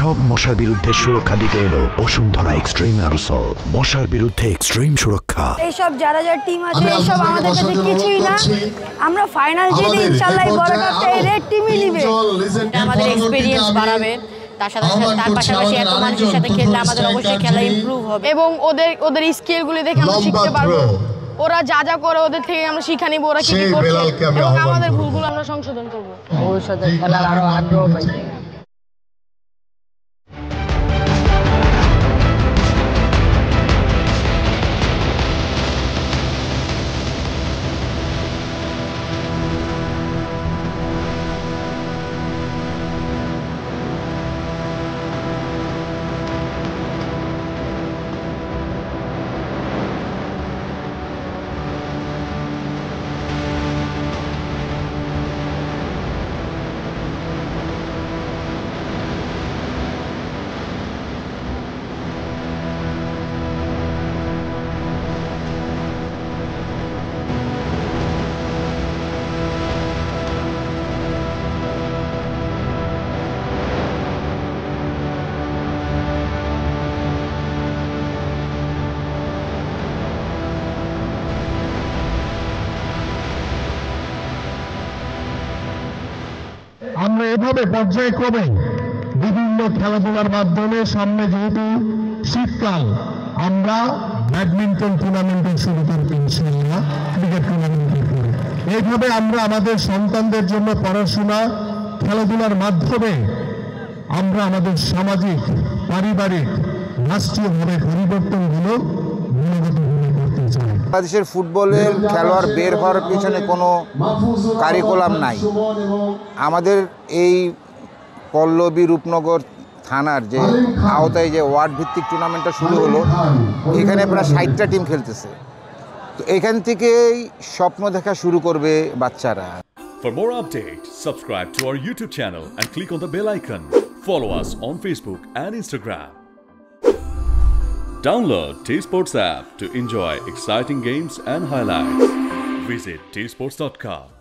সব মশার বিরুদ্ধে সুরক্ষা দিতে এলো বসুন্ধরা এক্সট্রিম অ্যারোসল, মশার বিরুদ্ধে এক্সট্রিম সুরক্ষা। এইসব যারা টিম আছে এইসব আমাদের কাছে কিছুই না। আমরা ফাইনাল জিতে ইনশাআল্লাহ বড় কাপটা এই রেড টিমই নেবে। আমাদের এক্সপেরিয়েন্স বাড়াবে, তার সাথে তার পাশাপাশি এত মানুষের সাথে খেললে আমাদের অবশ্যই খেলা ইমপ্রুভ হবে এবং ওদের স্কিলগুলি দেখে আমরা শিখতে পারবো। ওরা যা যা করে ওদের থেকে আমরা শিক্ষা নিব, ওরা কি কি করছে এবং আমাদের ভুলগুলো আমরা সংশোধন করব। ভবিষ্যতে খেলার আরো আগ্রহ পাইবে। আমরা এভাবে পর্যায়ক্রমে বিভিন্ন খেলাধুলার মাধ্যমে সামনে যেহেতু শীতকাল আমরা ব্যাডমিন্টন টুর্নামেন্ট শুরু করব ইনশাআল্লাহ, ক্রিকেট টুর্নামেন্টের পরে এইভাবে আমরা আমাদের সন্তানদের জন্য পড়াশোনা খেলাধুলার মাধ্যমে আমরা আমাদের সামাজিক পারিবারিক রাষ্ট্রীয়ভাবে পরিবর্তনগুলো গুণগতভাবে করতে চাই। বাংলাদেশের ফুটবলের খেলোয়াড় বের হওয়ার পিছনে কোনো কারিকুলাম নাই। আমাদের এই পল্লবী রূপনগর থানার যে আওতায় যে ওয়ার্ড ভিত্তিক টুর্নামেন্টটা শুরু হলো, এখানে প্রায় 60টা টিম খেলতেছে। তো এখান থেকেই স্বপ্ন দেখা শুরু করবে বাচ্চারা। For more updates, subscribe to our YouTube channel and click on the bell icon. Follow us on Facebook and Instagram. Download T-Sports app to enjoy exciting games and highlights. Visit tsports.com.